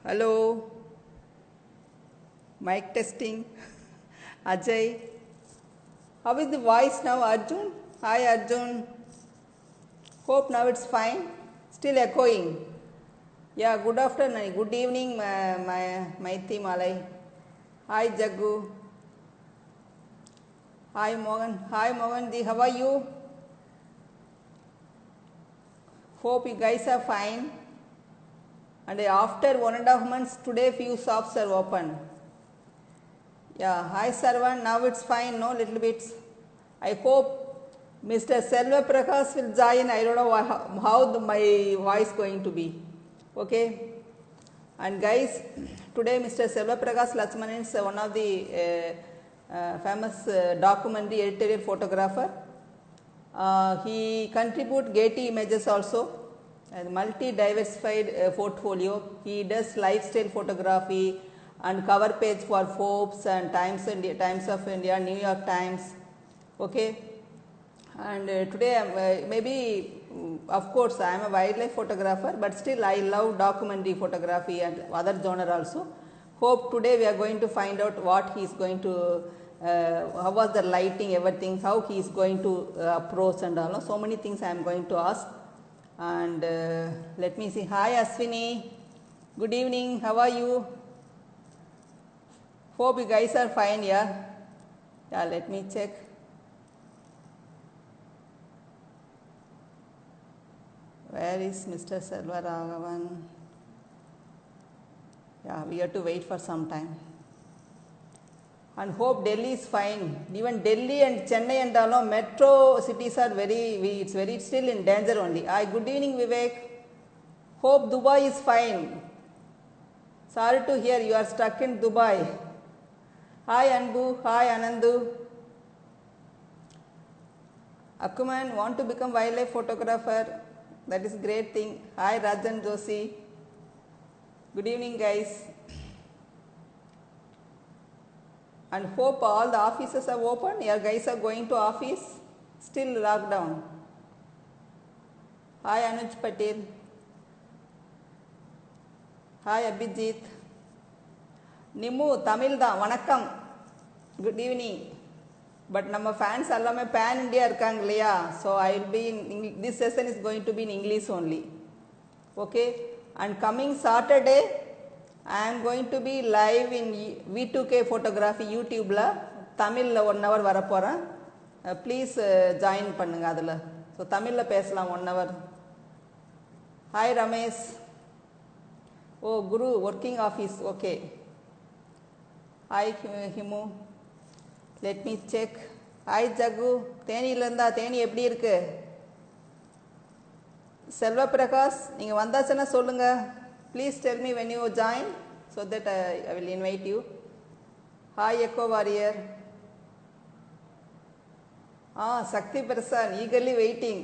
Hello, mic testing. Ajay, how is the voice now, Arjun? Hi, Arjun. Hope now it's fine. Still echoing. Yeah, good afternoon. Good evening, Maithi Malay. Hi, Jaggu. Hi, Mohan. Hi, Mohanji. How are you? Hope you guys are fine. And after 1.5 months, today few shops are open. Yeah, hi Sarvan, now it's fine, no little bits. I hope Mr. Selva Prakash will join. I don't know how my voice going to be. Okay. And guys, today Mr. Selva Prakash Lakshmanan is one of the famous documentary editorial photographer. He contribute Getty Images also, and multi-diversified portfolio. He does lifestyle photography and cover page for Forbes and Times of India, New York Times. Okay, and today maybe of course I am a wildlife photographer, but still I love documentary photography and other genre also. Hope today we are going to find out what he is going to how was the lighting, everything, how he is going to approach and all. So many things I am going to ask. And let me see. Hi Aswini, good evening, how are you? Hope you guys are fine. Yeah, let me check. Where is Mr. Selva Raghavan? Yeah, we have to wait for some time. And hope Delhi is fine. Even Delhi and Chennai and all metro cities are it's very still in danger only. Hi, good evening Vivek. Hope Dubai is fine. Sorry to hear you are stuck in Dubai. Hi Anbu, hi Anandu. Akuman, want to become wildlife photographer? That is great thing. Hi Rajan Joshi. Good evening guys. And hope all the offices are open. Your guys are going to office. Still lockdown. Hi Anuj Patel. Hi Abhijit. Nimu Tamil da vanakkam. Good evening. But நம்ம fans எல்லாமே pan India இருக்காங்க இல்லையா? So I will be in this session is going to be in English only. Okay? And coming Saturday I am going to be live in V2K photography YouTube la Tamil la 1 hour வர போறேன். Please join பண்ணுங்க அதுல. So தமிழ்ல பேசலாம் 1 hour. Hi Ramesh. Oh Guru working office. Okay. Hi Himu. Let me check. Hi Jagu. தேனியில இருந்தா தேனி எப்படி இருக்கு? Selva Prakash, நீங்க வந்தாச்சுன்னா சொல்லுங்க. Please tell me when you join so that I will invite you. Hi Echo Warrior. Sakti Prasan, eagerly waiting.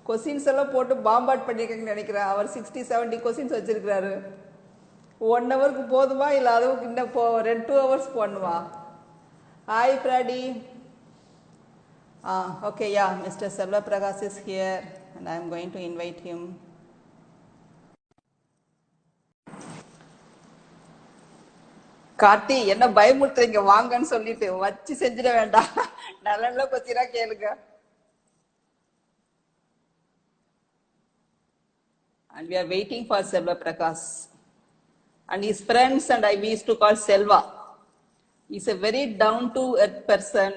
Questions எல்லாம் போட்டு பாம்பாட் பண்ணிருக்கீங்கன்னு நினைக்கிறேன். அவர் 60-70 questions வச்சிருக்காரு. 1 hourக்கு போதுமா இல்ல அதுக்கு இன்னும் 2 hours பண்ணுவா? Hi Pradi. Okay, yeah, Mr. Selva Prakash is here and I am going to invite him. Karthi என்ன பயமுறுத்துறீங்க வாங்கன்னு சொல்லிட்டு வச்சு செஞ்சிட வேண்டாம். நல்ல கொஸ்டினா கேளுங்க. And we are waiting for Selva Prakash. And his friends and we used to call Selva. He's a very down to earth person.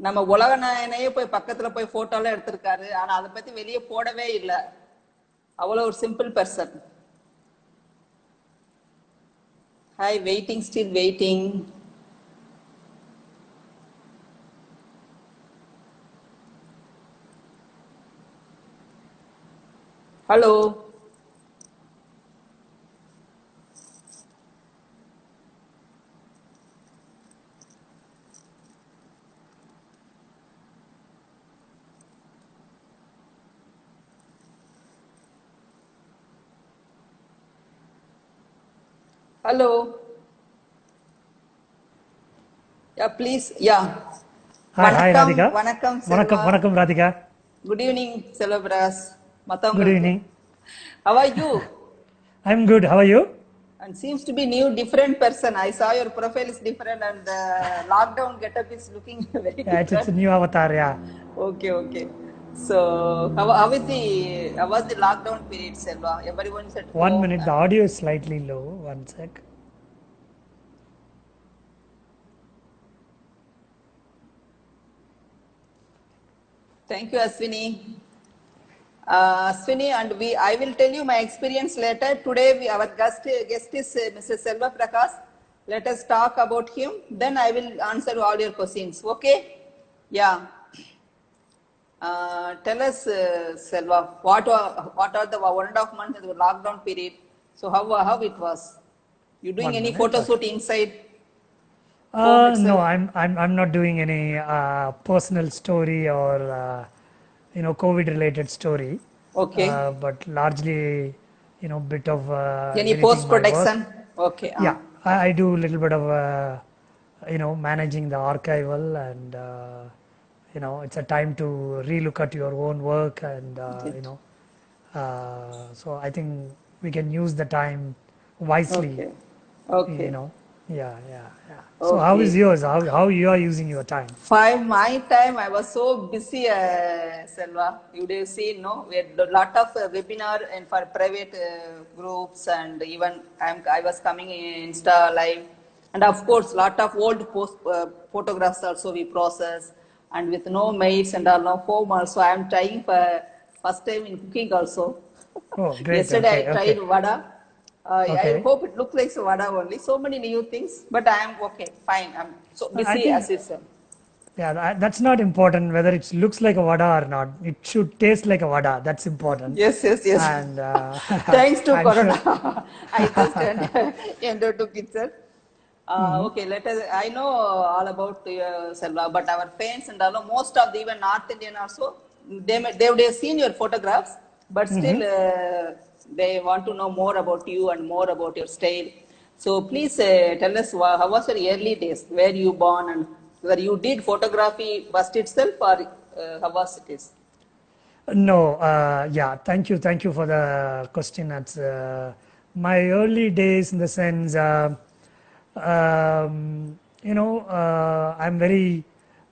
நம்ம உலக நாயனையே போய் பக்கத்துல போய் போட்டோலாம் எடுத்திருக்காரு. ஆனா அதை பத்தி வெளியே போடவே இல்லை. அவ்வளோ ஒரு simple person. Hi, waiting, still waiting. Hello. Hello. Yeah, please. Yeah. Hi, Radhika. Vanakkam, Selva. Vanakkam, Radhika. Good evening, Selva Prakash. Good evening. How are you? I'm good. How are you? And seems to be new, different person. I saw your profile is different, and the lockdown getup is looking very Yeah, it's a different. new avatar. Yeah. Okay, okay. So how was the lockdown period, Selva? Everyone is at 1 minute. The home. audio is slightly low. One sec. Thank you, Aswini. Swini, and I will tell you my experience later. Today, our guest is Mr. Selva Prakash. Let us talk about him. Then I will answer all your questions. Okay? Yeah. Tell us, Selva, what are the 1.5 months of the lockdown period? So how it was? You doing One any minute. photo Okay. shoot inside home No, itself? I'm not doing any personal story or COVID related story, Okay. but largely bit of Any editing post my work. production? Okay. Yeah, I do a little bit of managing the archival, and it's a time to relook at your own work, and Great. so I think we can use the time wisely. Okay. you Okay. know yeah. So how is Okay. yours? How you are using your time? My time, I was so busy, Selva. You would have seen, no? We had a lot of webinar and for private groups, and even I was coming in Insta live, and of course, lot of old photographs also we process, and with no mates and all, no home also. I am trying for first time in cooking also. Oh, great. Yesterday I Okay, tried okay, vada. I okay. hope it looks like vada only. So many new things, but I am okay, fine. I'm so I busy as think you said. yeah, that's not important whether it looks like a vada or not. It should taste like a vada. That's important. Yes, yes, yes. And Thanks to I'm sure. Corona, I just entered to kitchen. Okay, let us. I know all about Selva, but our fans and all, most of the even North Indian also, they would have seen your photographs, but still they want to know more about you and more about your style. So please tell us how was your early days, where you born, and whether you did photography first itself, or how was it is. No, yeah, thank you for the question. That's my early days in the sense, I'm very,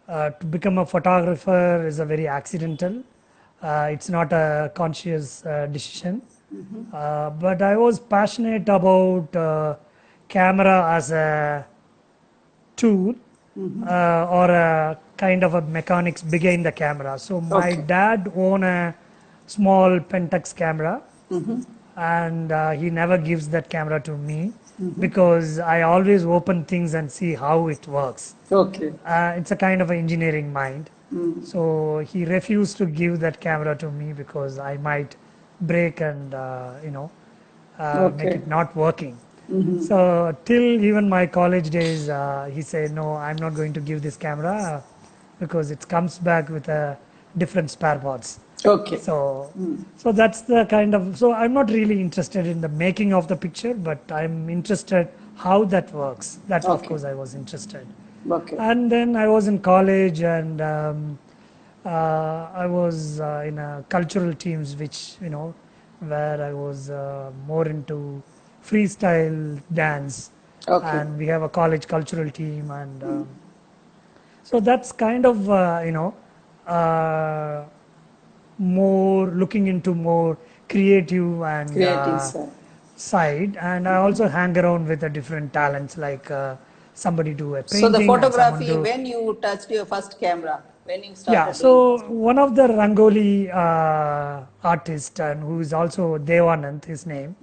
to become a photographer is a very accidental. It's not a conscious decision. But I was passionate about camera as a tool or a kind of a mechanics behind the camera. So my Okay. dad owned a small Pentax camera, and he never gives that camera to me because I always open things and see how it works. Okay. It's a kind of an engineering mind. So he refused to give that camera to me because I might break and make Okay. it not working. So till even my college days, he said, "No, I'm not going to give this camera because it comes back with a different spare parts." Okay. So that's the kind of, so I'm not really interested in the making of the picture, but I'm interested how that works. That of Okay. course I was interested. Okay. And then I was in college, and I was in a cultural teams, which where I was more into freestyle dance, Okay. and we have a college cultural team, and so that's kind of uh, more looking into more creative and Creative side. side. And I also hang around with the different talents, like somebody do a So the painting and someone photography, do. when you touched your first camera, when you Yeah, started doing so first. one of the Rangoli artist, and who is also Devanand, his name,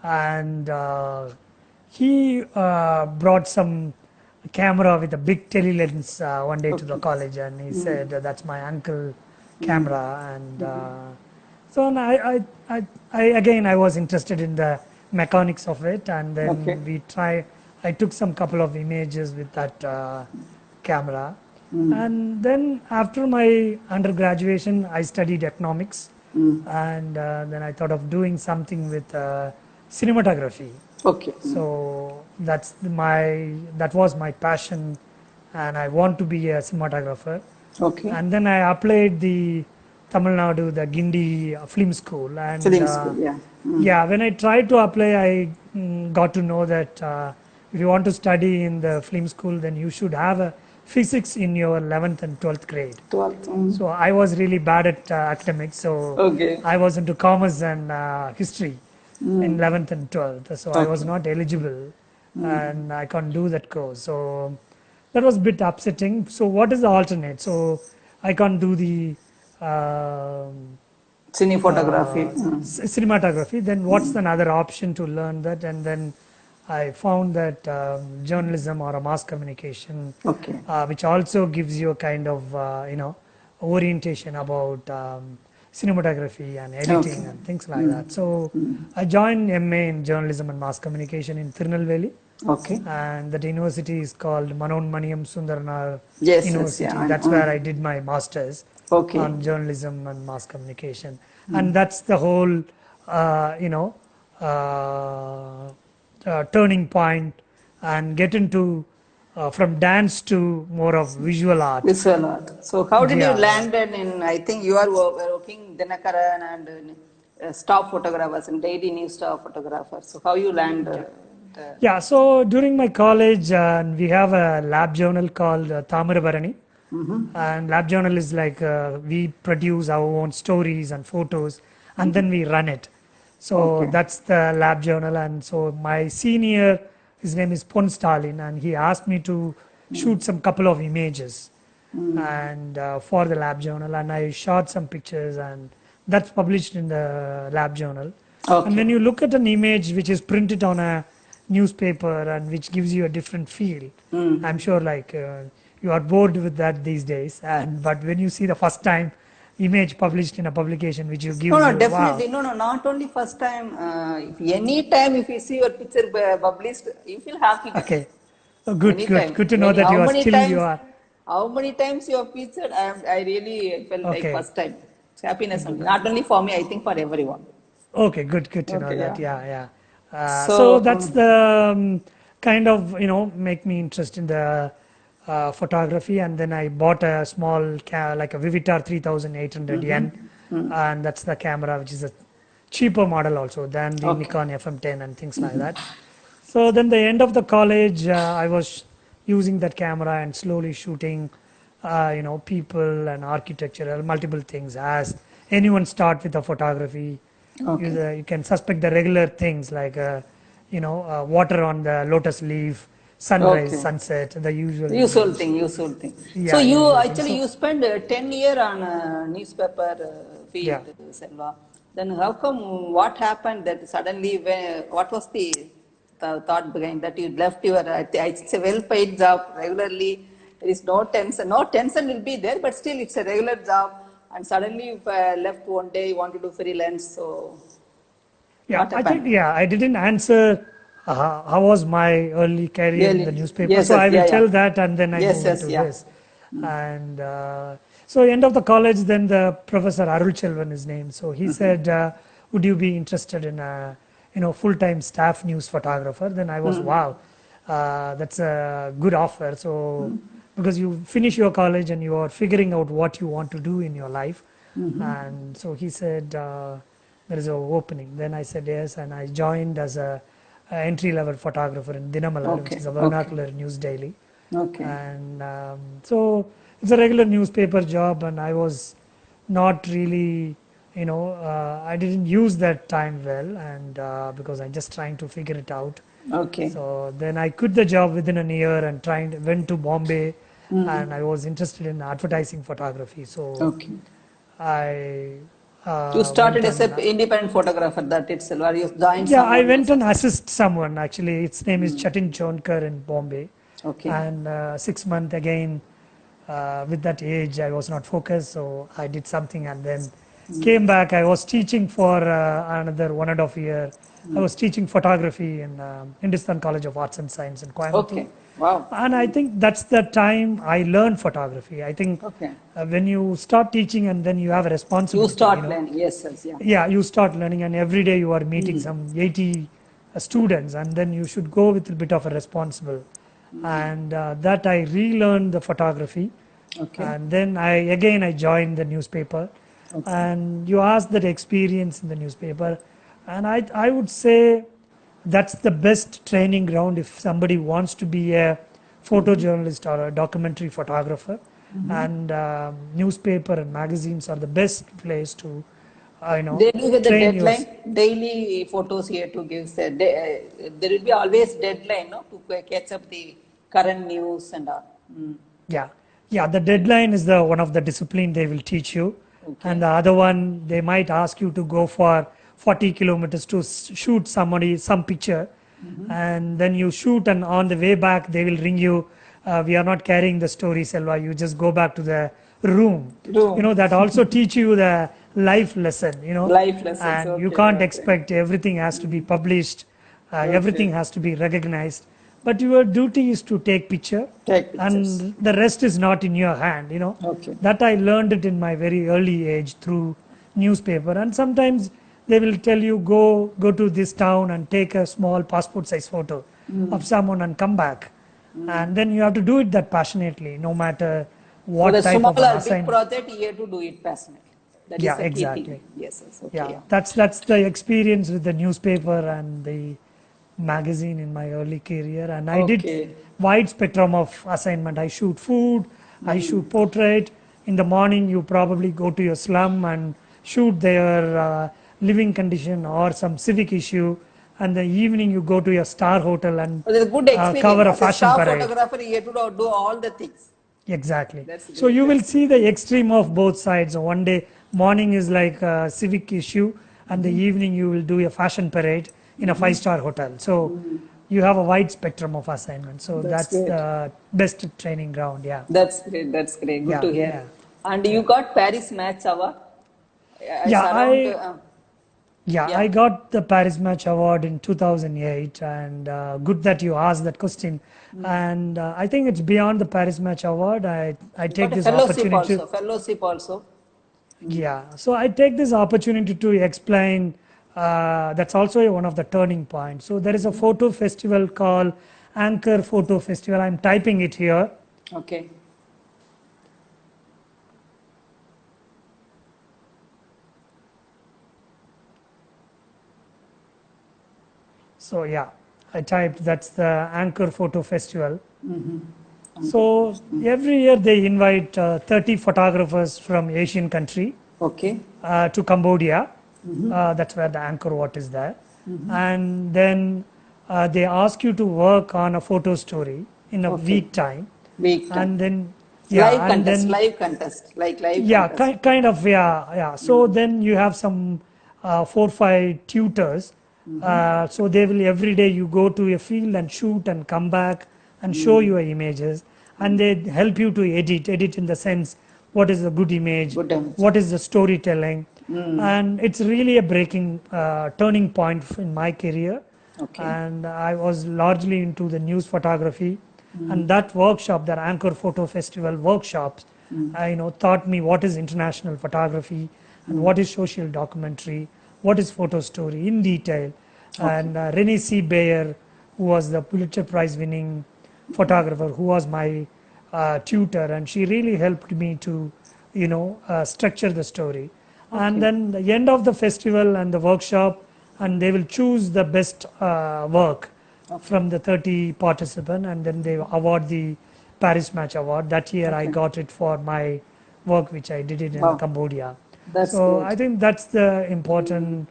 and he brought some camera with a big telelens one day to the Okay. college, and he said, "That's my uncle camera." And so and I again I was interested in the mechanics of it, and Okay. then I took some couple of images with that camera. And then after my undergraduation, I studied economics, and then I thought of doing something with cinematography. Okay. So that was my passion, and I want to be a cinematographer. Okay. And then I applied the Tamil Nadu, the Gindi Film School, and Film school, yeah. Yeah, when I tried to apply, I got to know that if you want to study in the film school, then you should have a physics in your 11th and 12th grade. 12th. So I was really bad at academics, so Okay. I was into commerce and history in 11th and 12th. So I was Okay. not eligible, and I can't do that course. So that was a bit upsetting. So what is the alternate? So I can't do the Cine photography. cinematography. Then what's another option to learn that? And then I found that journalism or a mass communication, Okay. which also gives you a kind of orientation about cinematography and editing Okay. and things like that. So I joined MA in journalism and mass communication in Tirunelveli, Okay. and that university is called Manonmaniyam Sundaranaar Yes, yes, University. yeah, That's where I did my masters Okay. on journalism and mass communication, and that's the whole turning point, and get into from dance to more of visual art. Visual art. So how did Yeah. you landed in, I think you are working Dinakaran and staff photographers and daily news staff photographers. So how you land? Yeah, so during my college, we have a lab journal called Thamirabarani. And lab journal is like we produce our own stories and photos, and then we run it. So Okay. that's the lab journal. And so my senior, his name is Pon Stalin, and he asked me to shoot some couple of images and for the lab journal, and I shot some pictures, and that's published in the lab journal. Okay. And when you look at an image which is printed on a newspaper and which gives you a different feel, I'm sure like you are bored with that these days. And but when you see the first time image published in a publication which you give No, no, you, definitely. wow. No, no, not only first time. If any time if you see your picture published, you feel happy. Okay. Oh, good, Anytime. good to know that How you are many still times? you are. How many times you have featured? I really felt like Okay. first time. It's happiness only. Not only for me, I think for everyone. Okay, good to know Okay, that. yeah. Yeah, yeah. So, So that's the kind of make me interest in the photography, and then I bought a small like a Vivitar 3800 yen, and that's the camera which is a cheaper model also than the Okay. Nikon FM10 and things like that. So then the end of the college, I was using that camera and slowly shooting, people and architectural, multiple things. As anyone start with a photography, Okay. you can suspect the regular things like, water on the lotus leaf, sunrise, Okay. sunset, the usual. Usual thing, usual thing. So Yeah, you usual thing. actually So- you spend 10 year on newspaper field, Yeah. Selva. Then how come? What happened that suddenly? What was the thought behind that you left your? It's a well-paid job regularly. There is no tension. No tension will be there, but still it's a regular job. And suddenly you left one day. You want to do freelance. So Yeah, what I happened? think, yeah, I didn't answer how was my early career in the Really? newspaper. Yes, So yes, I will yeah, tell yeah. that, and then I Yes, move yes, into yeah. this. And so end of the college, then the professor Arul Chelvan, his name. So he said, would you be interested in a full-time staff news photographer? Then I was, wow, that's a good offer. So because you finish your college and you are figuring out what you want to do in your life, and so he said there is an opening. Then I said yes, and I joined as a entry-level photographer in Dinamalar, which Okay, is a okay. vernacular news daily. Okay. And so it's a regular newspaper job, and I was not really, I didn't use that time well, and because I'm just trying to figure it out. Okay. So then I quit the job within a year and went to Bombay, and I was interested in advertising photography. So Okay. I You started went as an on, independent photographer that itself, or you joined yeah, someone I went else? and assist someone actually. Its name is Chatin Chonkar in Bombay. Okay. And 6 months again, with that age, I was not focused, so I did something and then came back. I was teaching for another 1.5 year. I was teaching photography in Hindustan College of Arts and Science in Coimbatore. Okay. Wow. And I think that's the time I learned photography. I think Okay. when you start teaching and then you have a responsibility. You start learning. Yes, yes, yeah. Yeah, you start learning, and every day you are meeting some 80 students, and then you should go with a bit of a responsible. And that I relearned the photography, Okay. and then I joined the newspaper. And you asked that experience in the newspaper. And I would say that's the best training ground if somebody wants to be a photojournalist or a documentary photographer. And newspaper and magazines are the best place to, They do with the train your. deadline, daily photos here to give. There will be always deadline, no, to catch up the current news and all. Yeah, yeah. The deadline is the one of the discipline they will teach you, Okay. and the other one they might ask you to go for 40 kilometers to shoot some picture, and then you shoot, and on the way back they will ring you. We are not carrying the story, Selva. You just go back to the room. Room. That also teach you the life lesson. Life lessons, and you okay, can't okay. expect everything has to be published. Everything has to be recognized. But your duty is to take picture, Take pictures. and the rest is not in your hand. Okay. That I learned it in my very early age through newspaper. And sometimes they will tell you go to this town and take a small passport size photo of someone and come back. And then you have to do it that passionately, no matter what For the type small of an or big assignment. project, you have to do it passionately. That is Yeah, the key exactly. thing. Yes, okay. Yeah, Yeah. that's the experience with the newspaper and the magazine in my early career. And I Okay. did wide spectrum of assignment. I shoot food, I shoot portrait. In the morning, you probably go to your slum and shoot their living condition or some civic issue. And the evening, you go to your star hotel and But it's a good experience. cover a As fashion star parade. photographer, you have to do all the things. Exactly. That's So great, you will see the extreme of both sides. So one day morning is like a civic issue, and the evening you will do a fashion parade in a 5-star hotel. So you have a wide spectrum of assignments. So That's that's great. the best training ground. Yeah. That's great. That's great. Good Yeah, to hear. yeah. And you got Paris Match Award. Yeah, around, Yeah, Yeah. I got the Paris Match Award in 2008, and good that you asked that question. And I think it's beyond the Paris Match Award. I take got a this fellowship opportunity. also. Fellowship also. Yeah, so I take this opportunity to explain. That's also one of the turning points. So there is a photo festival called Anchor Photo Festival. I'm typing it here. Okay. So yeah, I typed that's the Anchor Photo Festival. So every year they invite 30 photographers from Asian country Okay. to Cambodia. That's where the Angkor Wat is there. And then they ask you to work on a photo story in a week time. Week time. And then, yeah, live and contest. then, Live contest. Like live yeah, contest. kind of, yeah. So then you have some 4-5 tutors. So they will every day you go to a field and shoot and come back and show your images, and they help you to edit in the sense what is a good image, Good image. what is the storytelling, and it's really a turning point in my career. Okay. And I was largely into the news photography, and that workshop, that Anchor Photo Festival workshops, taught me what is international photography and what is social documentary, what is photo story in detail. And Renee C. Bayer, who was the Pulitzer Prize winning photographer, who was my tutor, and she really helped me to structure the story. And then the end of the festival and the workshop, and they will choose the best work from the 30 participants, and then they award the Paris Match Award. That year I got it for my work which I did it in Wow. Cambodia. That's So great. I think that's the important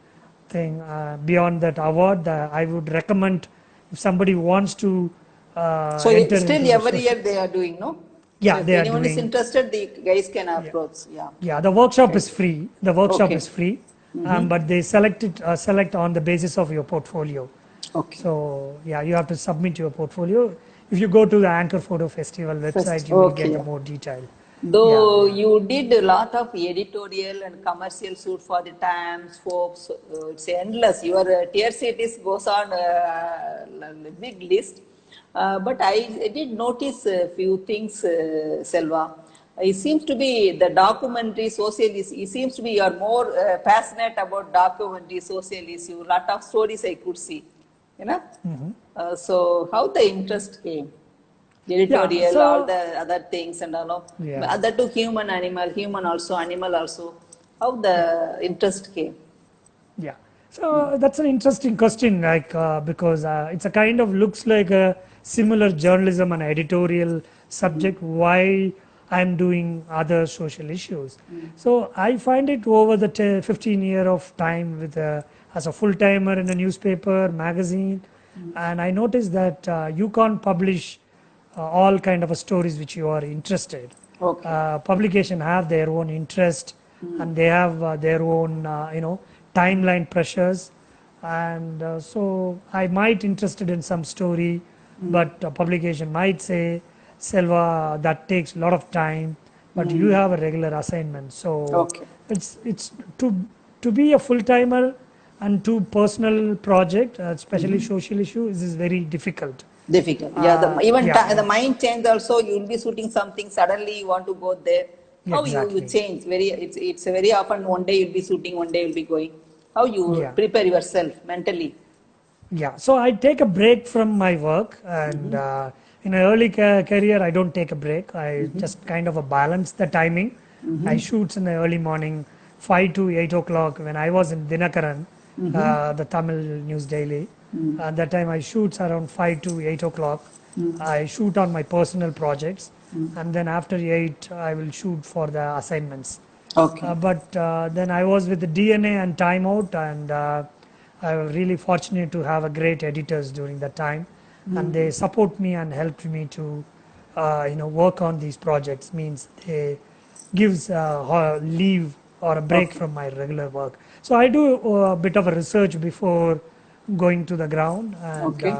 thing. Beyond that award, I would recommend if somebody wants to So enter still into every social- year they are doing, no? Yeah, So if they are anyone is doing. interested, the guys can approach. Yeah. Yeah, the workshop is free. The workshop Okay. is free, but they select on the basis of your portfolio. Okay. So yeah, you have to submit your portfolio. If you go to the Anchor Photo Festival website, you will Okay. get the more detail. Though you did a lot of editorial and commercial shoot for the Times, Forbes, it's endless. Your tier cities goes on a big list. But I did notice a few things, Selva. It seems to be the documentary social issue. It seems to be you are more passionate about documentary social issue. Lot of stories I could see, you know. So how the interest came? Editorial, so- all the other things and all. Yeah. Other two human, animal, human also, animal also. How the interest came? Yeah. So that's an interesting question, like because it's a kind of looks like a similar journalism and editorial subject. Why I'm doing other social issues. So I find it over the 15 year of time with as a full timer in a newspaper magazine, and I noticed that you can't publish all kind of stories which you are interested. Okay. Publication have their own interest and they have their own timeline pressures, and so I might interested in some story, but publication might say, Selva, that takes a lot of time, but you have a regular assignment. So Okay. it's to be a full timer and to personal project, especially social issue, is very difficult. Difficult. Yeah, even Yeah. the mind change also. You will be shooting something. Suddenly you want to go there. How you Exactly. change? It's very often one day you'll be shooting, one day you'll be going. How you Yeah. prepare yourself mentally? Yeah, so I take a break from my work, and in an early career, I don't take a break. I just kind of a balance the timing. I shoot in the early morning, 5 to 8 o'clock. When I was in Dinakaran, the Tamil news daily, at that time I shoots around 5 to 8 o'clock. I shoot on my personal projects, and then after 8, I will shoot for the assignments. Okay. But then I was with the DNA and Time Out, and I was really fortunate to have a great editors during that time, and they support me and helped me to, work on these projects. Means they gives leave or a break Okay. from my regular work. So I do a bit of a research before going to the ground and Okay.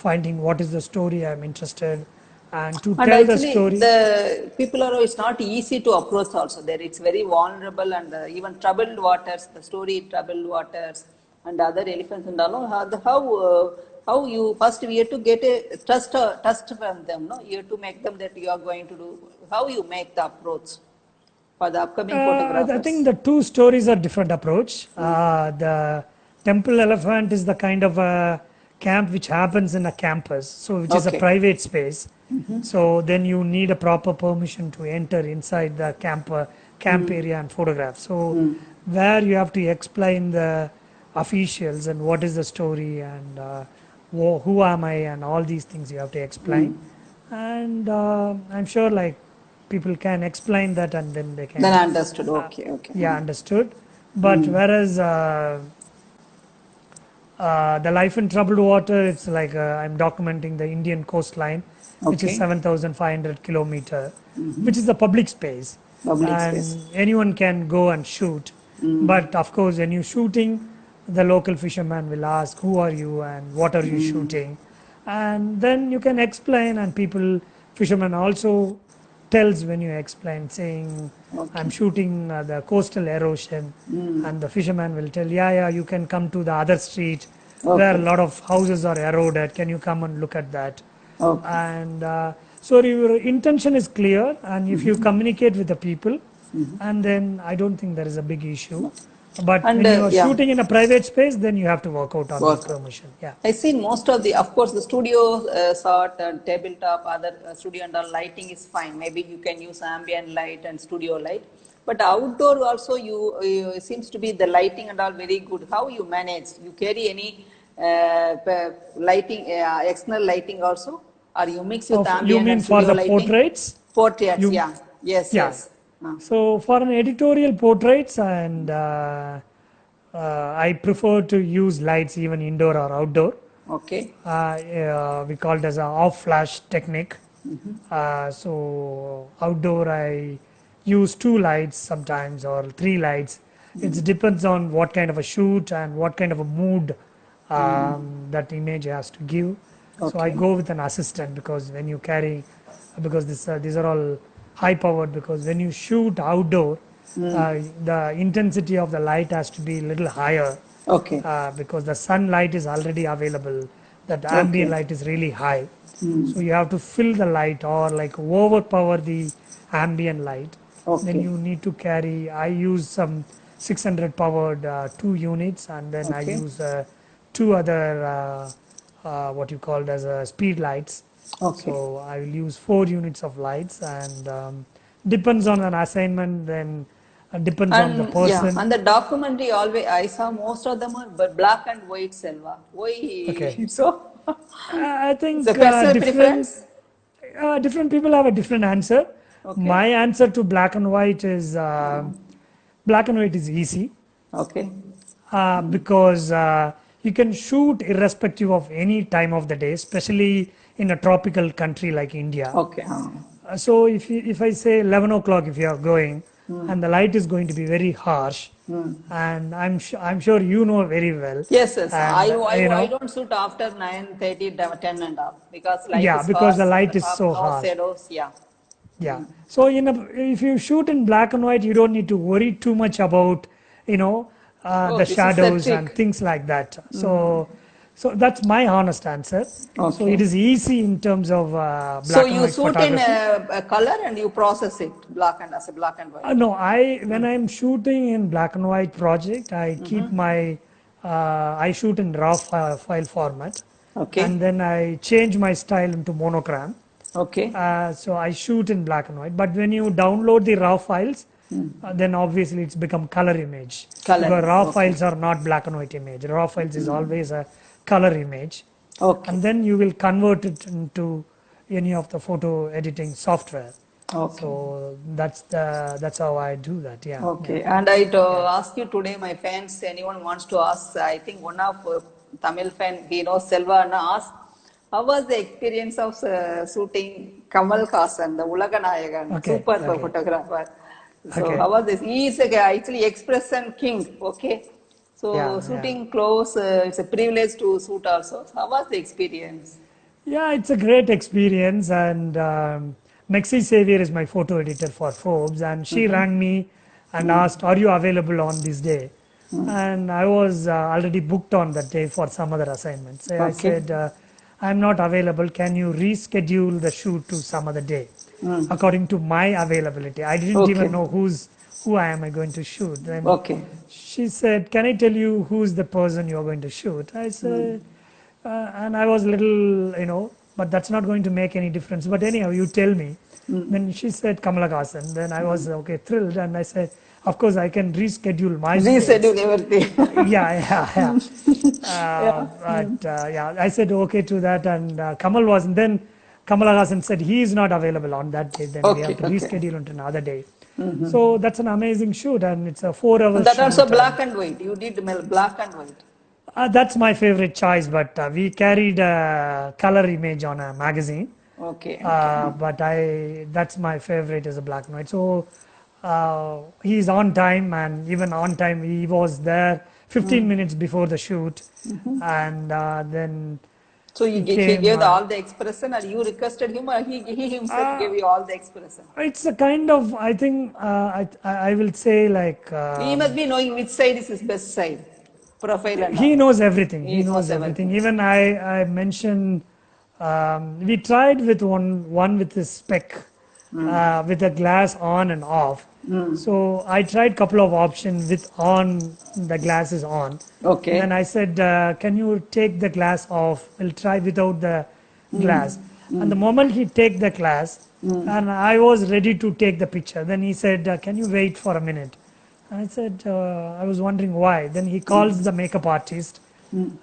finding what is the story I'm interested, and to And tell the actually, story. the people are, it's not easy to approach also there. It's very vulnerable and even troubled waters, the story troubled waters and other elephants and all. How you first we have to get a trust from them, no? You have to make them that you are going to do. How you make the approach for the upcoming I think photographers? the two stories are different approach. The temple elephant is the kind of a camp which happens in a campus, so which is a Okay. private space. So then you need a proper permission to enter inside the camp area and photograph. So where you have to explain the officials and what is the story and who am I and all these things you have to explain. And I'm sure like people can explain that and then they Then can I understood. Okay, okay. yeah understood. But whereas the life in troubled water, it's like I'm documenting the Indian coastline, which is Okay. 7,500 kilometer, which is the public space, Public and space. anyone can go and shoot. But of course, when you're shooting, the local fisherman will ask, "Who are you and what are you shooting?" And then you can explain, and people, fishermen also tells when you explain, saying, "I'm shooting the coastal erosion," and the fisherman will tell, "Yeah, you can come to the other street where a Okay. lot of houses are eroded. Can you come and look at that?" Okay. And so your intention is clear, and if you communicate with the people, and then I don't think there is a big issue. But And when you are yeah. shooting in a private space, then you have to work out on Work. the permission. Yeah. I seen most of the, of course, the studio shot and tabletop, other studio and all lighting is fine. Maybe you can use ambient light and studio light. But outdoor also, you seems to be the lighting and all very good. How you manage? You carry any lighting, external lighting also, or you mix with You ambient mean and for studio the lighting? portraits? Portraits, You yeah, yes, Yeah. yes. So for an editorial portraits, and I prefer to use lights even indoor or outdoor. Okay, We call it as a off flash technique. So outdoor I use 2 lights sometimes or 3 lights. It depends on what kind of a shoot and what kind of a mood that image has to give. So I okay, go with an assistant, because when you carry, because these are all high powered, because when you shoot outdoor, the intensity of the light has to be a little higher, okay, because the sunlight is already available, that ambient okay, light is really high. So you have to fill the light or like overpower the ambient light. Then okay, you need to carry, I use some 600 powered 2 units, and then I okay, use 2 other what you called as speed lights. okay. So I will use 4 units of lights, and depends on an assignment, then depends on the person. and the documentary always I saw most of them are black and white, Selva. Why Okay. so? I It's think a personal different preference. different people have a different answer. Okay. My answer to black and white is black and white is easy Okay. because you can shoot irrespective of any time of the day, especially in a tropical country like India. Okay. So if I say 11 o'clock if you are going and the light is going to be very harsh and I'm sure you know very well. Yes, yes. And, I don't shoot after 9:30, 10 and up because light Yeah, is because the fast, light is so no harsh. shadows. Yeah. Yeah. So if you shoot in black and white, you don't need to worry too much about, the this is a shadows trick. and things like that. So that's my honest answer. So Okay. it is easy in terms of black So and you white shoot photography. in a color and you process it as a black and white. No, when I'm shooting in black and white project, I keep my I shoot in raw file format, Okay. and then I change my style into monochrom. Okay. So I shoot in black and white. But when you download the raw files, then obviously it's become color image. Color, Because raw okay. files are not black and white image. Raw files is always a color image. Okay. And then you will convert it into any of the photo editing software. Okay. So that's how I do that. Yeah. Okay, and I ask you today, my fans, anyone wants to ask, I think one of Tamil fan, he knows Selva, and asked, how was the experience of shooting Kamal Haasan, the Ulaganayagan, Okay, super okay. photographer? So Okay. how was this? He is actually expression king, okay? So Yeah, shooting close, it's a privilege to shoot also. So how was the experience? Yeah, it's a great experience, and Mexi Xavier is my photo editor for Forbes, and she rang me and asked, "Are you available on this day?" And I was already booked on that day for some other assignment. So I Okay. said, "I'm not available. Can you reschedule the shoot to some other day, according to my availability?" I didn't Okay. even know who I am going to shoot. Then Okay. she said, "Can I tell you who's the person you're going to shoot?" I said. And I was a little, but that's not going to make any difference. But anyhow, you tell me. Then she said Kamala Haasan. Then I was thrilled, and I said, of course, I can reschedule my Reschedule dates. everything. Yeah. I said okay to that, and Kamal was. And then Kamala Haasan said he is not available on that day. Then we have to Okay. reschedule on another day. So that's an amazing shoot, and it's a 4 hour That shoot. also black and white. You did black and white. That's my favorite choice, but we carried a color image on a magazine. Okay. But that's my favorite is a black and white. So he's on time, and even on time he was there 15 minutes before the shoot, and then So he came, gave all the expression, or you requested him, or he himself gave you all the expression? it's a kind of I think I will say like He must be knowing which side is his best side, profile and he all. knows everything. He He knows knows everything. Even I mentioned we tried with one with the spec with the glass on and off. So I tried couple of options with on the glass is on. Okay. Then I said, can you take the glass off? We'll try without the glass. And the moment he take the glass, and I was ready to take the picture. Then he said, can you wait for a minute? I said, I was wondering why. Then he calls the makeup artist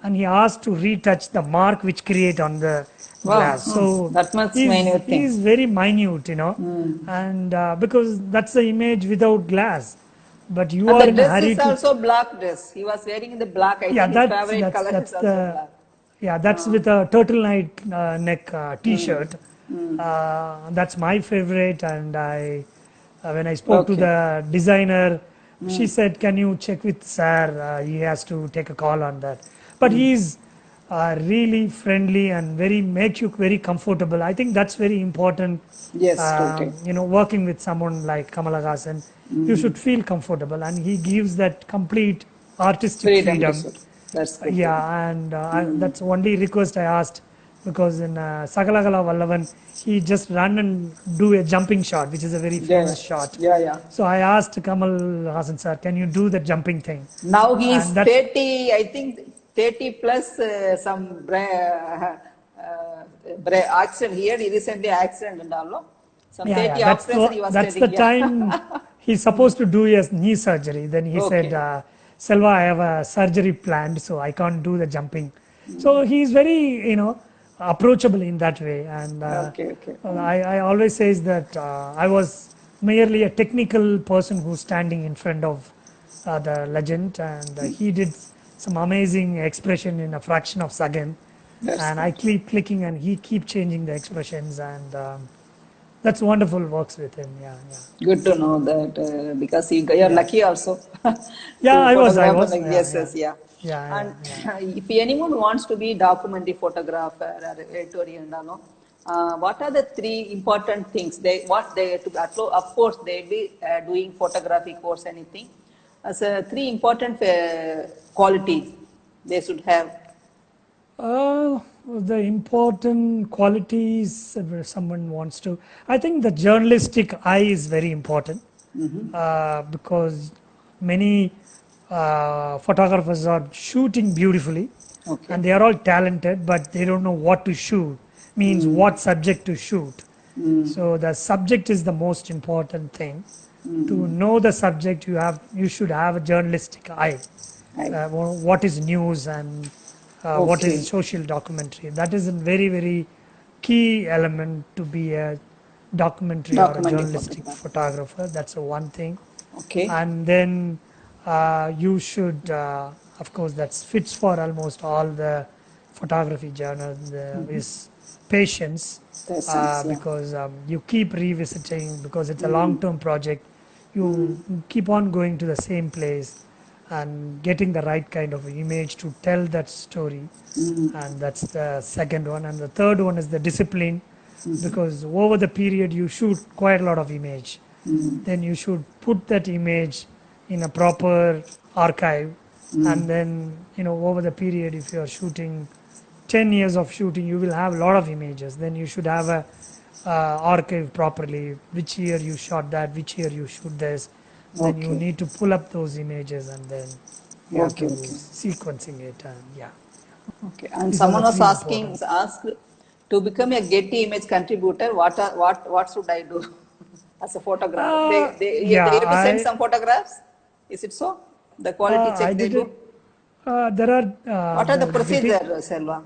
and he asked to retouch the mark which create on the Wow. glass. So That much minute thing. he's very minute, and because that's the image without glass. But you And are the in a dress hurry is to. also black dress. He was wearing in the black. I Yeah, think his favorite color that's is also black. yeah, that's with a turtleneck neck T-shirt. That's my favorite, and I when I spoke to Okay. the designer, she said, "Can you check with sir? He has to take a call on that." But he's really friendly and make you very comfortable. I think that's very important. Yes, totally. Working with someone like Kamala Haasan, you should feel comfortable, and he gives that complete artistic Freedom. freedom. to shoot. That's good. Yeah, and that's only request I asked, because in Sagalagala Vallavan, he just ran and do a jumping shot, which is a very famous shot. Yeah. So I asked Kamal Haasan sir, can you do the jumping thing? Now he is And that's- 30, I think 30 plus some accident. He had recently accident and all. No? Some 30 That's operation he was that's the taking, yeah. time he's supposed to do his knee surgery. Then he Okay. said, Selva, I have a surgery planned, so I can't do the jumping. So he's very, approachable in that way. And Okay, okay. I always says that I was merely a technical person who's standing in front of the legend, and he did some amazing expression in a fraction of second. That's And I keep clicking and he keep changing the expressions, and that's wonderful works with him. Yeah. Good to know that because you're lucky also. Yeah, to I was, photograph yeah, yes, yeah. yes, yeah. Yeah, And if anyone wants to be documentary photographer or editorial, what are the three important things of course they'll be doing photography course, anything as three important qualities they should have. The important qualities if someone wants to, I think the journalistic eye is very important, because many photographers are shooting beautifully, Okay. and they are all talented, but they don't know what to shoot, means what subject to shoot. So the subject is the most important thing. To know the subject, you should have a journalistic eye. Right. What is news and what Okay. is social documentary. That is a very, very key element to be a documentary or a Documentary journalistic photographer. That's the one thing. Okay. And then you should, of course, that fits for almost all the photography journals, is patience. Patience, yeah. Because you keep revisiting, because it's a long-term project. You keep on going to the same place and getting the right kind of image to tell that story. And that's the second one. And the third one is the discipline, because over the period you shoot quite a lot of image. Then you should put that image in a proper archive. And then, over the period, if you are shooting 10 years of shooting, you will have a lot of images. Then you should have a archive properly, which year you shot that, which year you shoot this. Then you Okay. need to pull up those images, and then you have to Okay, okay. sequencing it. And yeah. Okay. And These are someone the was three asked to become a Getty image contributor. What should I do as a photographer? They yeah, have to send I- some photographs. Is it so? The quality I check they didn't. do. There are. What are the Getty- procedure, Selva?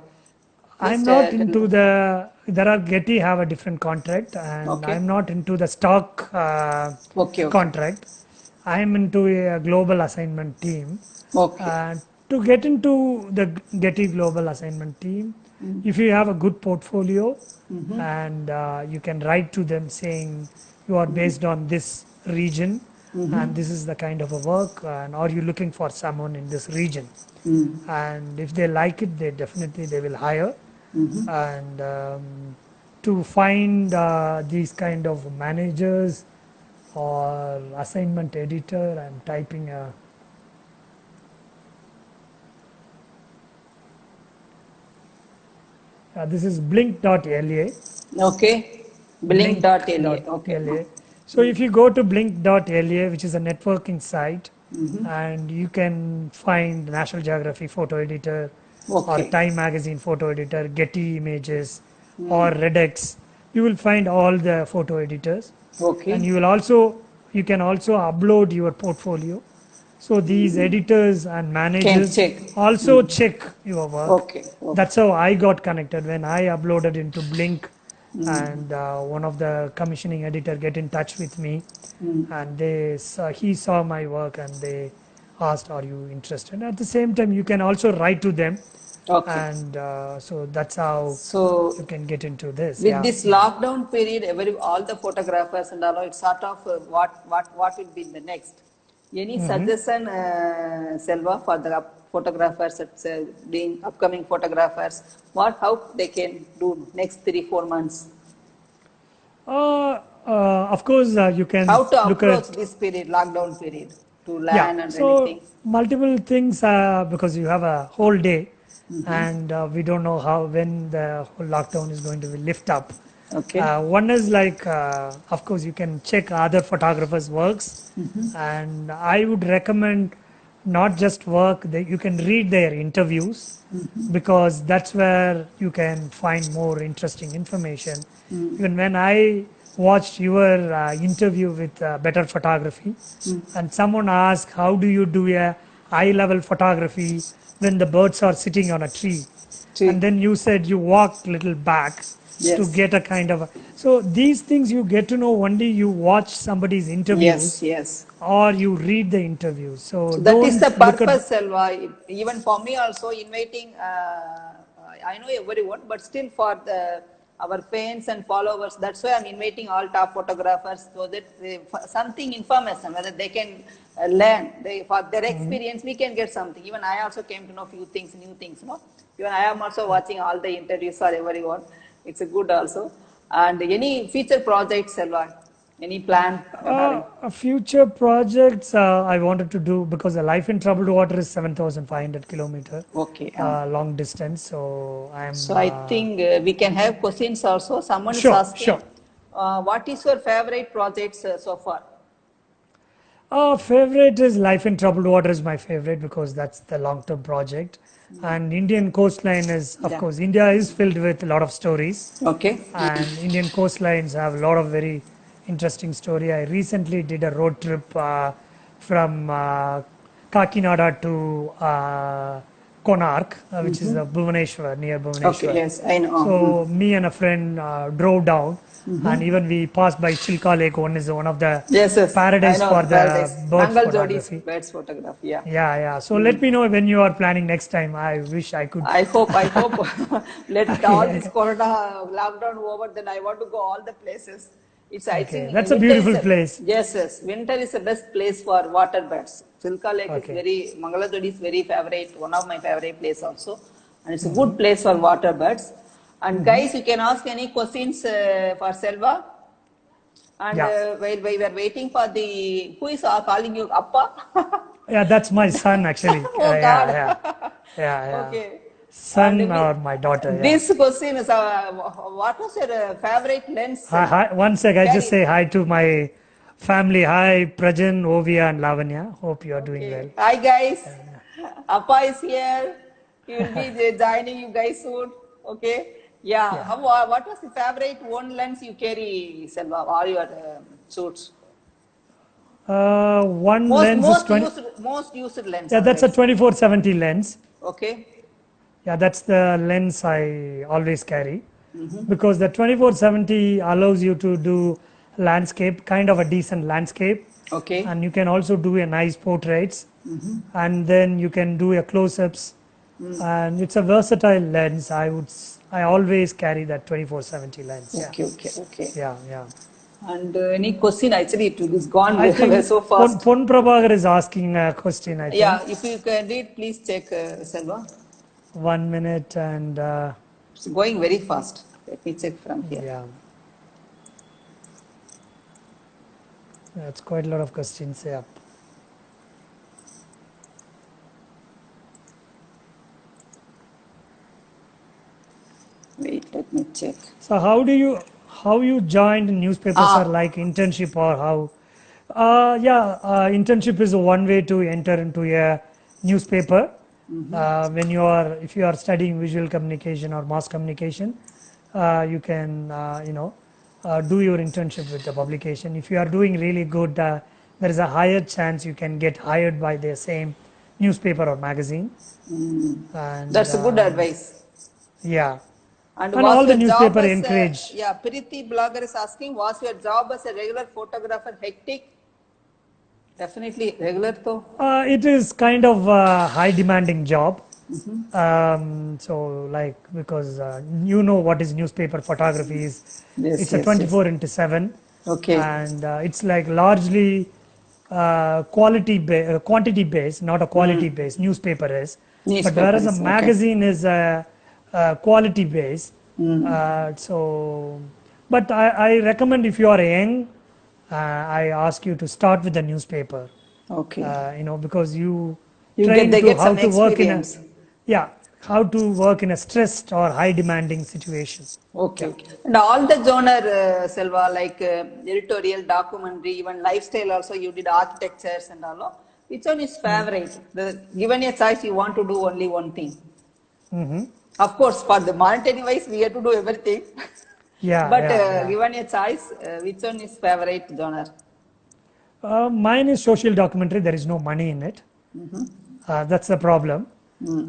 I'm Please not tell into me. there are Getty have a different contract, and Okay. I'm not into the stock Okay. contract. I'm into a global assignment team. Okay. To get into the Getty global assignment team, if you have a good portfolio, and you can write to them saying you are based on this region, and this is the kind of a work, and are you looking for someone in this region? And if they like it, they will hire. And to find these kind of managers or assignment editor, I'm typing a this is blink.la. Okay. Blink.la. Okay. LA. So if you go to blink.la, which is a networking site, and you can find National Geographic photo editor, or Okay. Time magazine photo editor, Getty Images, or Redex. You will find all the photo editors, Okay. and you can also upload your portfolio. So these editors and managers check. also check your work. Okay. That's how I got connected when I uploaded into Blink, and one of the commissioning editor get in touch with me, and he saw my work, and they asked, "Are you interested?" At the same time, you can also write to them, Okay. and so that's how So you can get into this. with Yeah. this lockdown period, all the photographers and all, it's sort of what will be the next. Any suggestion, Selva, for the photographers, being upcoming photographers, how they can do next 3-4 months? Of course, you can How to look approach at this period, lockdown period, to learn and so anything? multiple things, because you have a whole day, and we don't know when the whole lockdown is going to be lift up. Okay. One is like, of course, you can check other photographers' works, and I would recommend not just work. You can read their interviews, because that's where you can find more interesting information. Even when I watched your interview with Better Photography, and someone asked, "How do you do a eye-level photography when the birds are sitting on a tree?" Tree. And then you said you walked little back to Yes. get a kind of. So these things you get to know only you watch somebody's interviews Yes, yes. or you read the interviews. So, So that is don't the look at. purpose, Selva. Even for me also inviting, I know everyone, but still for our fans and followers, that's why I'm inviting all top photographers so that something information, whether they can learn, for their experience, we can get something. Even I also came to know few things, new things, no? Even I am also watching all the interviews for everyone. It's a good also. And any future projects, Selva? Any plan you're having? Future projects I wanted to do, because the Life in Troubled Water is 7,500 kilometer Okay. long distance. So I'm. So I think we can have questions also. Someone is Sure, asking, sure. what is your favorite projects so far? Favorite is Life in Troubled Water is my favorite because that's the long-term project. And Indian coastline is, of Yeah. course, India is filled with a lot of stories. Okay. And Indian coastlines have a lot of very interesting story. I recently did a road trip from Kakinada to Konark, which is Bhubaneswar, near Bhubaneswar. Okay. Yes, I know. So me and a friend drove down, and even we passed by Chilka Lake. One is one of the Yes, yes. paradise I know, for the paradise. bird Mangal Jodi's photography. birds photography. Yeah. Yeah, yeah. So let me know when you are planning next time. I wish I could. I hope. Let all this corona lockdown over. Then I want to go all the places. It's I Okay, think that's a winter beautiful is place. Yes, yes. Winter is the best place for water birds. Chilka Lake Okay. is very Mangaladodi is very favorite. One of my favorite place also, and it's a good place for water birds. And guys, you can ask any questions for Selva. And Yeah. while we were waiting for the who is calling you Appa? Yeah, that's my son actually. Oh Yeah, God. yeah. Okay. Son And or my daughter. Yeah. this question is, what was your favorite lens? Hi. One sec. I just Carry. say hi to my family. Hi, Prajan, Ovia, and Lavanya. Hope you are doing well. Okay. Hi guys. Appa is here. He will be joining you guys soon. Okay. Yeah. Yeah. What was the favorite one lens you carry, Selva? All your shoots. One lens is 20. Most used lens. Yeah, that's a always. 2470 lens. Okay. Yeah, that's the lens I always carry, because the 2470 allows you to do landscape, kind of a decent landscape, Okay. and you can also do a nice portraits, and then you can do a close-ups, and it's a versatile lens. I always carry that 2470 lens. Yeah, Okay. yeah. And any question? Actually, it is gone I think so fast. Pon Prabhakar is asking a question. I think Yeah, if you can read, please check, Selva. 1 minute and It's going very fast. Let me check from here. yeah. That's quite a lot of questions. Yeah. Wait, let me check. So how you joined newspapers Ah. are like internship or how? Internship is one way to enter into a newspaper. If you are studying visual communication or mass communication, you can do your internship with the publication. If you are doing really good, there is a higher chance you can get hired by the same newspaper or magazine. And That's a good advice. yeah. And And was all the your job newspaper as encourage. yeah, Priti blogger is asking, was your job as a regular photographer hectic? Definitely regular though. It is kind of a high demanding job. So like, because you know what is newspaper photography is. Yes, It's a yes, 24/7. Okay. And it's like largely quantity based, not a quality based. Newspaper is. But Newspaper whereas a is, okay. magazine is quality based. But I recommend if you are young, I ask you to start with the newspaper. Okay. Because you You train they to get how some to work in a experience. how to work in a stressed or high demanding situation. Okay. And all the genre, Selva, like editorial, documentary, even lifestyle also, you did architectures and all. Which one is favorite? Given a choice, you want to do only one thing. Of course, for the monetary wise, we have to do everything. Yeah, But yeah, given a choice, which one is favorite genre? yeah. Mine is social documentary. There is no money in it. That's the problem.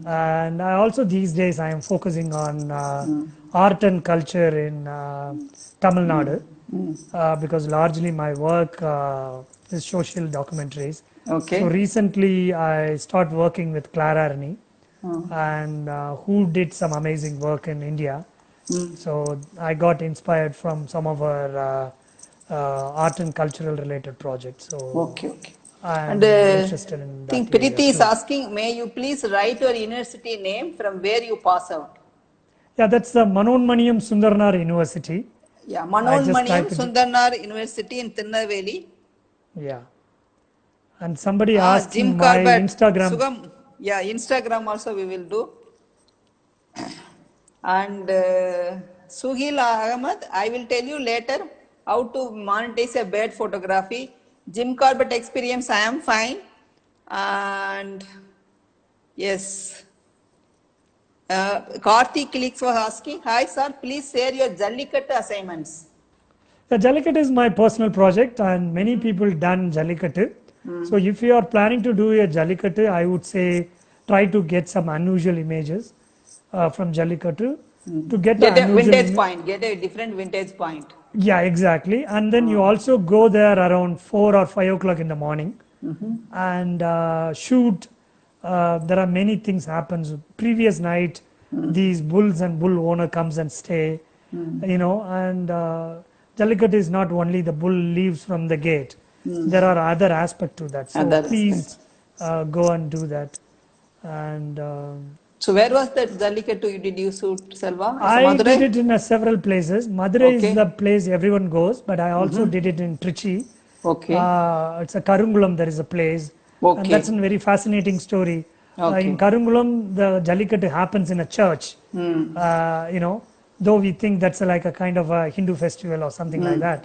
And I also these days I am focusing on art and culture in Tamil Nadu because largely my work is social documentaries. So Okay. recently I start working with Clara Arni and who did some amazing work in India. So I got inspired from some of her art and cultural related projects. So Okay, okay. And I'm interested in think that area Preeti is too. asking, may you please write your university name from where you pass out? Yeah, that's the Manonmaniam Sundarnar University. Yeah, I just Manonmaniam typed it. Sundarnar University in Tirunelveli. Yeah. And somebody Ah, asking Jim my Corbett, Instagram. Sugam. Yeah, Instagram also we will do. And Suhil Ahmed, I will tell you later how to monetize a bad photography. Jim Corbett experience, I am fine. And yes, Karthik Clicks was asking, hi sir, please share your Jallikattu assignments. The Jallikattu is my personal project and many people done Jallikattu. So if you are planning to do a Jallikattu, I would say try to get some unusual images from Jallikattu to get the Get a unusual vintage point, get a different vintage point. Yeah, exactly. And then you also go there around 4 or 5 o'clock in the morning and shoot. There are many things happens. Previous night, these bulls and bull owner comes and stay, and Jallikattu is not only the bull leaves from the gate. There are other aspect to that. So Other please aspects. go and do that. And So where was that Jallikattu you did you shoot, Selva? As a I did Madurai? it in several places. Madurai is the Okay. place everyone goes, but I also did it in Trichy. Okay. It's a Karungulam, there is a place, and that's a Okay. very fascinating story. In Okay. Karungulam, the Jallikattu happens in a church. Though we think that's like a kind of a Hindu festival or something like that.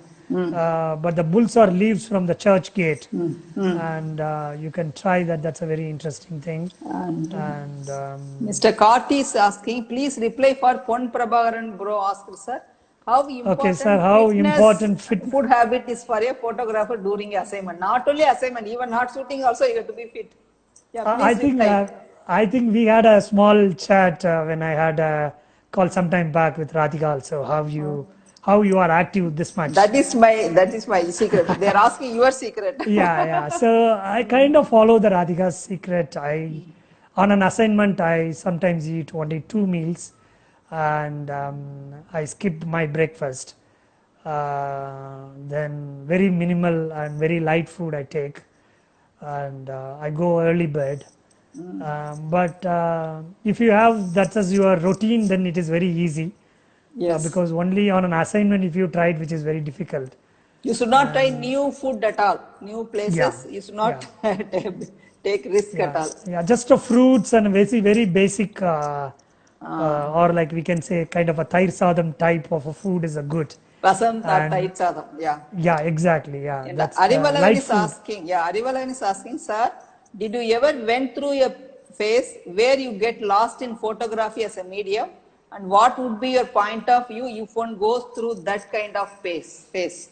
But the bulls are leaves from the church gate, and you can try that. That's a very interesting thing. And And Mr. Karti is asking, please reply for Pon Prabhakaran bro asked, sir. How okay, sir, important how fitness important fit? food habit is for a photographer during assignment? Not only assignment, even not shooting also you have to be fit. Yeah, I please think reply. we had a small chat when I had a call sometime back with Radhika also. How you are active this much? That is my secret. They are asking your secret. Yeah, yeah. So I kind of follow the Radhika's secret. I on an assignment I sometimes eat only 2 meals, and I skip my breakfast. Then very minimal and very light food I take, and I go early bed. But if you have that as your routine, then it is very easy Yes. because only on an assignment if you try it, which is very difficult. You should not try new food at all. New Yeah, places, you should yeah, not take risk at yeah, all. yeah. Just the fruits and very basic, or like we can say, kind of a Thair Sadam type of a food is a good. Rasam or And tight sadam. Yeah. yeah, exactly. Yeah, And that's the Arivalagan light is food. asking, sir, did you ever went through a phase where you get lost in photography as a medium? And what would be your point of view if one goes through that kind of phase?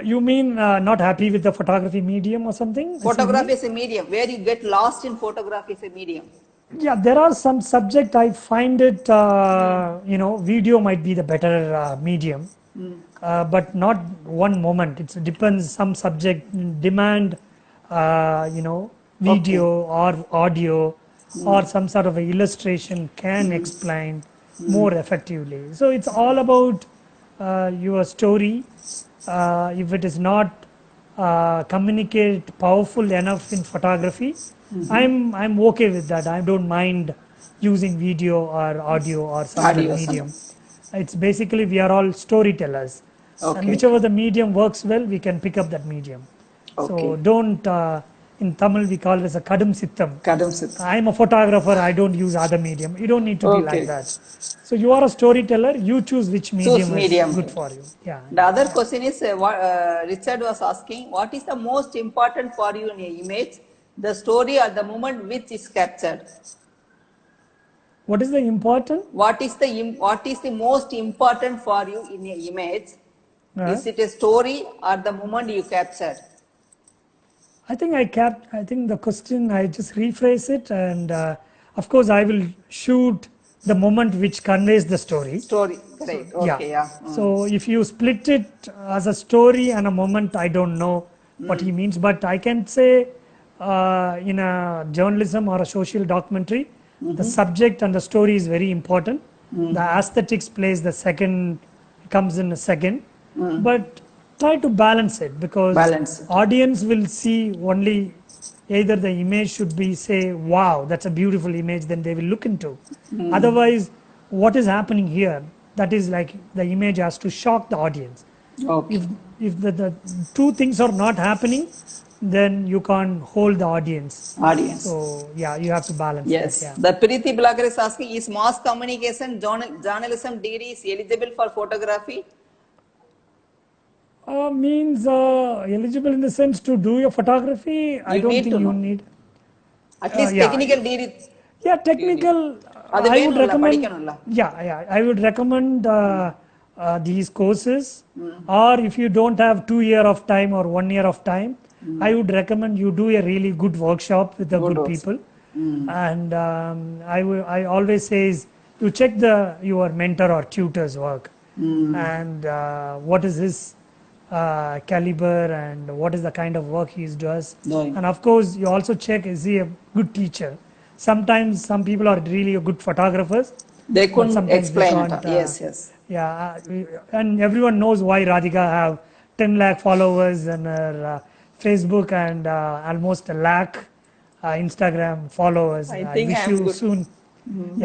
You mean not happy with the photography medium or something? Is you Photography mean? as a medium, where you get lost in photography as a medium. Yeah, there are some subject I find it, video might be the better medium, but not one moment. It depends. Some subject demand, video Okay. or audio or some sort of a illustration can explain more effectively. So it's all about your story. If it is not communicate powerful enough in photography, I'm okay with that. I don't mind using video or audio or some other Audio, some. medium. It's basically we are all storytellers, and Okay. whichever the medium works well, we can pick up that medium. So Okay. don't in Tamil we call it as a kadum sittam. Kadam Sit. I'm a photographer. I don't use other medium. You don't need to be like Okay. that. So you are a storyteller. You choose which Choose medium is medium. good for you. Yeah. The other question is, Richard was asking, what is the most important for you in a image, the story or the moment which is captured? What is the important? What is the most important for you in your image? Uh, Is it a story or the moment you captured? I think the question, I just rephrase it, and of course I will shoot the moment which conveys the story. Story, great. Okay, yeah. So if you split it as a story and a moment, I don't know what he means, but I can say in a journalism or a social documentary, the subject and the story is very important. The aesthetics plays the second, comes in a second, but try to balance it, because Balance it. audience will see only either the image should be, say, wow, that's a beautiful image, then they will look into. Otherwise, what is happening here, that is like the image has to shock the audience. Okay. If the two things are not happening, then you can't hold the audience. Audience. So yeah, you have to balance Yes. that. The Preeti blogger is asking, is mass communication journalism degree is eligible for photography? Means eligible in the sense to do your photography. I don't need think to you know. need. At least yeah. technical degree. Yeah, technical. அது I would வேணும்ல, recommend. படிக்கணும்ல. Yeah, I would recommend these courses. Or if you don't have 2 year of time or 1 year of time, I would recommend you do a really good workshop with the good people. And I always say is you check your mentor or tutor's work, and what is his caliber and what is the kind of work he does. Doing. And of course, you also check, is he a good teacher? Sometimes some people are really good photographers. They but couldn't sometimes they explain it. can't, Yes. Yeah, and everyone knows why Radhika have 10 lakh followers on her Facebook and almost 1 lakh Instagram followers. I think wish I'm you good. soon.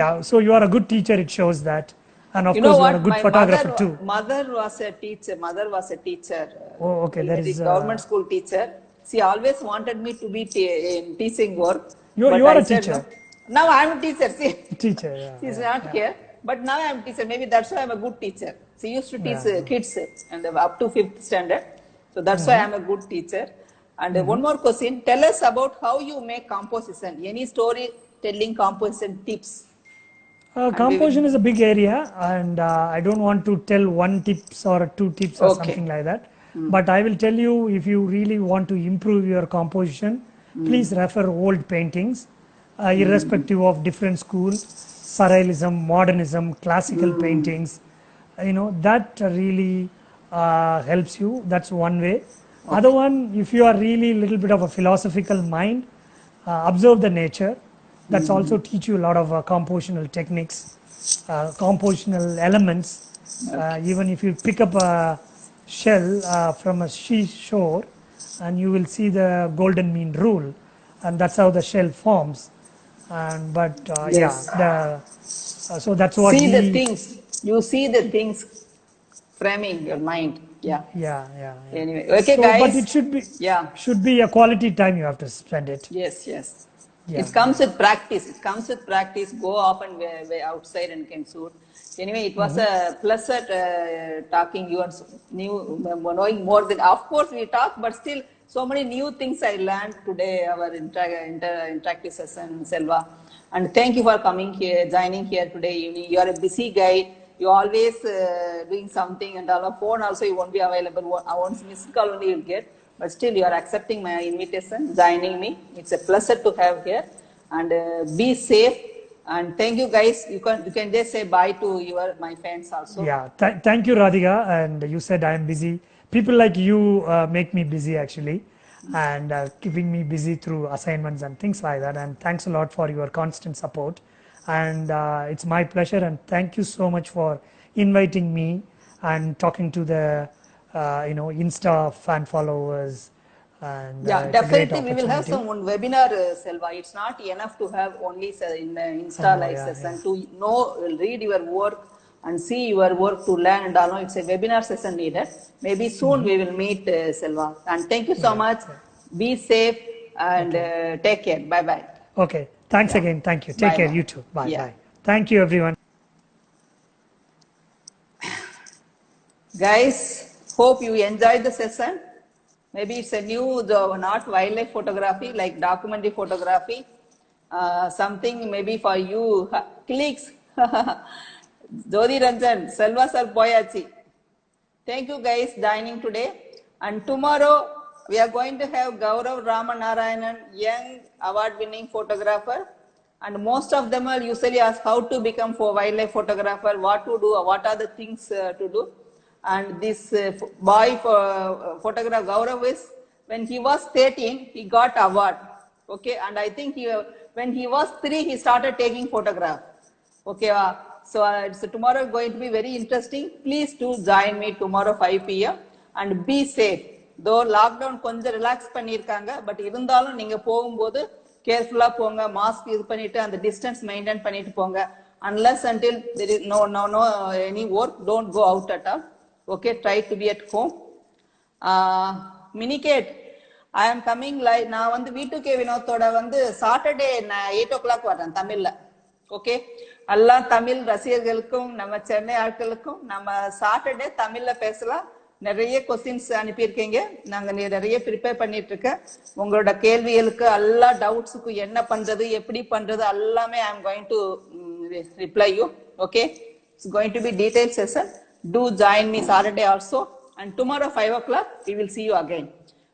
Yeah, so you are a good teacher, it shows that. And of You course, know you are what? a good My photographer too. mother was a teacher. Oh, okay, there Very is, government school teacher. She always wanted me to be in teaching work. You but are I a said teacher. No. Now I'm a teacher. See, Teacher, yeah. she's yeah, not yeah. here. But now I'm a teacher. Maybe that's why I'm a good teacher. She used to teach kids and up to 5th standard. So that's why I'm a good teacher. And one more question. Tell us about how you make composition. Any storytelling composition tips? Composition is a big area, and I don't want to tell one tips or 2 tips or Okay. something like that. But I will tell you, if you really want to improve your composition, please refer old paintings, irrespective of different schools, surrealism, modernism, classical paintings. That really helps you. That's one way. Other one, if you are really little bit of a philosophical mind, observe the nature. That's also teach you a lot of compositional techniques, compositional elements. Even if you pick up a shell from a seashore, and you will see the golden mean rule, and that's how the shell forms. And Yes. so that's what See the we- things. You see the things framing your mind. Yeah. Yeah. Anyway, okay, So, guys. but it should be a quality time you have to spend it. Yes. Yeah. It comes with practice. Go off and way outside and can shoot. Anyway, it was a pleasure talking you and knowing more than. Of course, we talk, but still, so many new things I learned today. Our interactive session, Selva, and thank you for coming here, joining here today. You are a busy guy. You always doing something, and on the phone also you won't be available. Once missed call only you'll get. But still, you are accepting my invitation, joining me. It's a pleasure to have here. And be safe. And thank you, guys. You can just say bye to my fans also. Yeah, thank you, Radhika. And you said I am busy. People like you make me busy actually, and keeping me busy through assignments and things like that. And thanks a lot for your constant support. And it's my pleasure. And thank you so much for inviting me and talking to the Insta fan followers. And Yeah, it's a great definitely we will have opportunity. some webinar, Selva. It's not enough to have only in Insta live session to read your work and see your work to learn and all. It's a webinar session needed. Maybe soon we will meet, Selva. And thank you so much. Be safe and take care. Bye. Okay, thanks again. Thank you. Take Bye, care. bye. You too. Bye. Yeah. Bye. Thank you, everyone. Guys, hope you enjoyed the session. Maybe it's a new, not wildlife photography, like documentary photography. something maybe for you. Clicks. Jodi Ranjan, Selva sir Boyachi. Thank you guys joining today. And tomorrow we are going to have Gaurav Ramanarayanan, young award-winning photographer. And most of them are usually ask how to become for wildlife photographer, what to do, what are the things to do. And this boy for photograph Gaurav is, when he was 13, he got award. Okay, and I think when he was 3, he started taking photograph. Okay, so tomorrow going to be very interesting. Please do join me tomorrow 5 p.m. and be safe. Though lockdown கொஞ்சம் relax பண்ணிருக்காங்க, but இருந்தாலும் நீங்க போகும்போது கேர்ஃபுல்லா போங்க, mask இது பண்ணிட்டு அந்த டிஸ்டன்ஸ் மெயின்டைன் பண்ணிட்டு போங்க. Unless until there is no any work, don't go out at all. Okay, try to be at home. Minikate, I am coming live. நான் வந்து V2K வினோத்தோட வந்து சாட்டர்டே 8 o'clock வரேன் தமிழ்ல. ஓகே, எல்லா தமிழ் ரசிகர்களுக்கும் நம்ம சென்னை ஆட்களுக்கும் நம்ம சாட்டர்டே தமிழ்ல பேசலாம். நிறைய கொஸ்டின்ஸ் அனுப்பியிருக்கீங்க, நாங்க நிறைய ப்ரிப்பேர் பண்ணிட்டு இருக்கேன். உங்களோட கேள்விகளுக்கு எல்லா டவுட்ஸுக்கு என்ன பண்றது எப்படி பண்றது எல்லாமே I am going to reply you. Okay, it's going to be detailed session. Do join me Saturday also, and tomorrow 5 o'clock we will see you again.